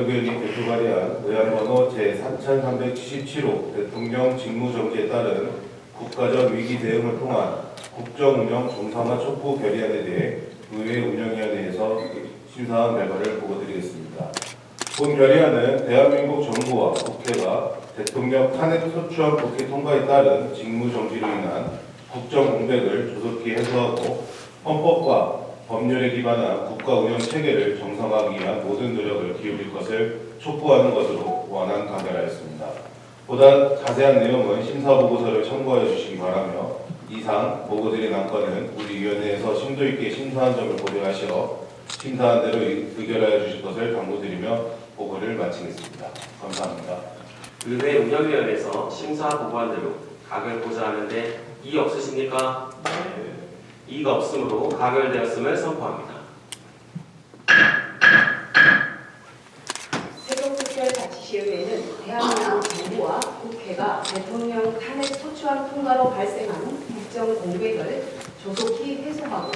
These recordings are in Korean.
권력위원회 대표 발의한 의안번호 제3377호 대통령 직무정지에 따른 국가적 위기 대응을 통한 국정운영 정상화 촉구 결의안에 대해 의회 운영위원회에서 심사한 결과를 보고드리겠습니다. 본 결의안은 대한민국 정부와 국회가 대통령 탄핵 소추안 국회 통과에 따른 직무정지로 인한 국정 공백을 조속히 해소하고 헌법과 법률에 기반한 국가 운영 체계를 정상화하기 위한 모든 노력을 기울일 것을 촉구하는 것으로 원안 가결하였습니다. 보다 자세한 내용은 심사보고서를 참고하여 주시기 바라며 이상 보고드린 안건은 우리 위원회에서 심도 있게 심사한 점을 고려하시어 심사한 대로 의결하여 주실 것을 당부드리며 보고를 마치겠습니다. 감사합니다. 의회 운영위원회에서 심사 보고한 대로 가결고자 하는데 이의 없으십니까? 네. 이의가 없으므로 가결되었음을 선포합니다. 세종특별자치시의회는 대한민국 정부와 국회가 대통령 탄핵 소추안 통과로 발생한 국정 공백을 조속히 해소하고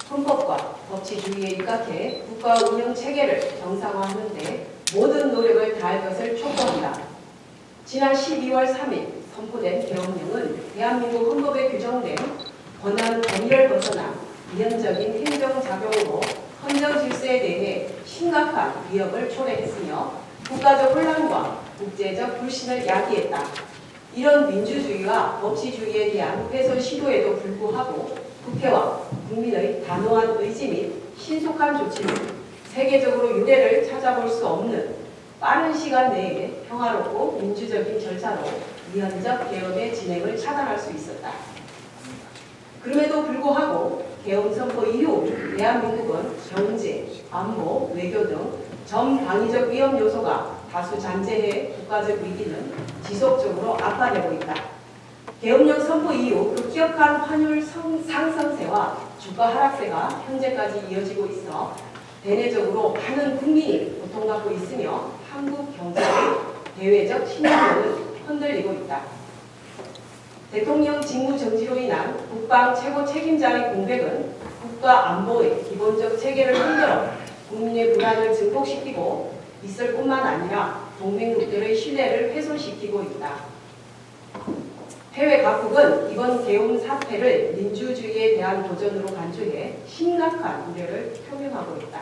헌법과 법치주의에 입각해 국가 운영 체계를 정상화하는 데 모든 노력을 다할 것을 촉구합니다. 지난 12월 3일 선포된 개헌령은 대한민국 헌법에 규정된 권한 범위를 벗어나 위헌적인 행정작용으로 헌정 질서에 대해 심각한 위협을 초래했으며 국가적 혼란과 국제적 불신을 야기했다. 이런 민주주의와 법치주의에 대한 훼손 시도에도 불구하고 국회와 국민의 단호한 의지 및 신속한 조치는 세계적으로 유례를 찾아볼 수 없는 빠른 시간 내에 평화롭고 민주적인 절차로 위헌적 개헌의 진행을 차단할 수 있었다. 그럼에도 불구하고 개헌 선포 이후 대한민국은 경제, 안보, 외교 등 전방위적 위험 요소가 다수 잔재해 국가적 위기는 지속적으로 악화되고 있다. 개헌령 선포 이후 급격한 환율 상승세와 주가 하락세가 현재까지 이어지고 있어 대내적으로 많은 국민이 고통받고 있으며 한국 경제의 대외적 신용력은 흔들리고 있다. 대통령 직무 정지로 인한 국방 최고 책임자의 공백은 국가 안보의 기본적 체계를 흔들어 국민의 불안을 증폭시키고 있을 뿐만 아니라 동맹국들의 신뢰를 훼손시키고 있다. 해외 각국은 이번 개헌 사태를 민주주의에 대한 도전으로 간주해 심각한 우려를 표명하고 있다.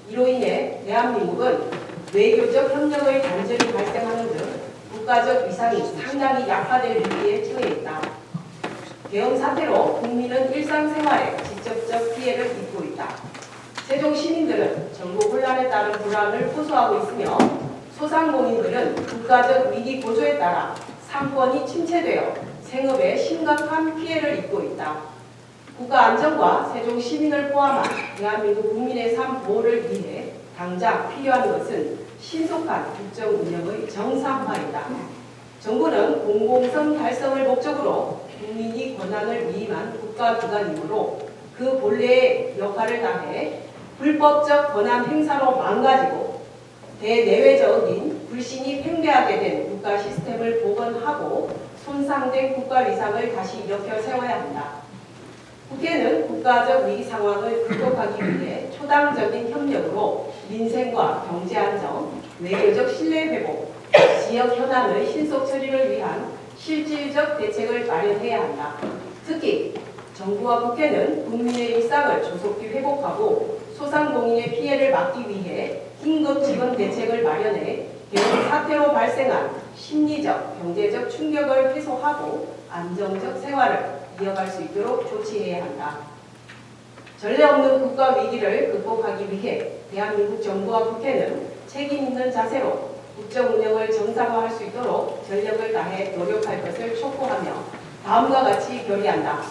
이로 인해 대한민국은 외교적 협력의 단절이 발생하는 등 국가적 위상이 상당히 약화될 위기에 처해 있다. 개헌 사태로 국민은 일상생활에 직접적 피해를 입고 있다. 세종 시민들은 정부 혼란에 따른 불안을 호소하고 있으며 소상공인들은 국가적 위기 고조에 따라 상권이 침체되어 생업에 심각한 피해를 입고 있다. 국가 안정과 세종 시민을 포함한 대한민국 국민의 삶 보호를 위해 당장 필요한 것은 신속한 국정 운영의 정상화이다. 정부는 공공성 달성을 목적으로 국민이 권한을 위임한 국가기관이므로 그 본래의 역할을 다해 불법적 권한 행사로 망가지고 대내외적인 불신이 팽배하게 된 국가 시스템을 복원하고 손상된 국가 위상을 다시 일으켜 세워야 한다. 국회는 국가적 위기 상황을 극복하기 위해 초당적인 협력으로 민생과 경제 안정, 외교적 신뢰 회복, 지역 현안의 신속 처리를 위한 실질적 대책을 마련해야 한다. 특히 정부와 국회는 국민의 일상을 조속히 회복하고 소상공인의 피해를 막기 위해 긴급 지원 대책을 마련해 개헌 사태로 발생한 심리적, 경제적 충격을 해소하고 안정적 생활을 이어갈 수 있도록 조치해야 한다. 전례 없는 국가 위기를 극복하기 위해 대한민국 정부와 국회는 책임 있는 자세로 국정 운영을 정상화할 수 있도록 전력을 다해 노력할 것을 촉구하며 다음과 같이 결의한다.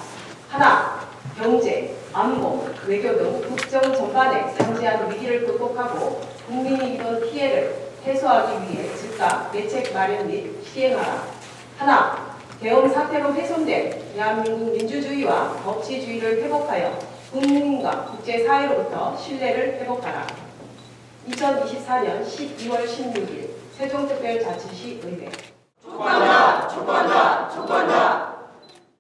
하나, 경제, 안보, 외교 등 국정 전반에 상시한 위기를 극복하고 국민이 입은 피해를 해소하기 위해 즉각 대책 마련 및 시행하라. 하나, 개헌 사태로 훼손된 대한민국 민주주의와 법치주의를 회복하여 국민과 국제사회로부터 신뢰를 회복하라. 2024년 12월 16일 세종특별자치시 의회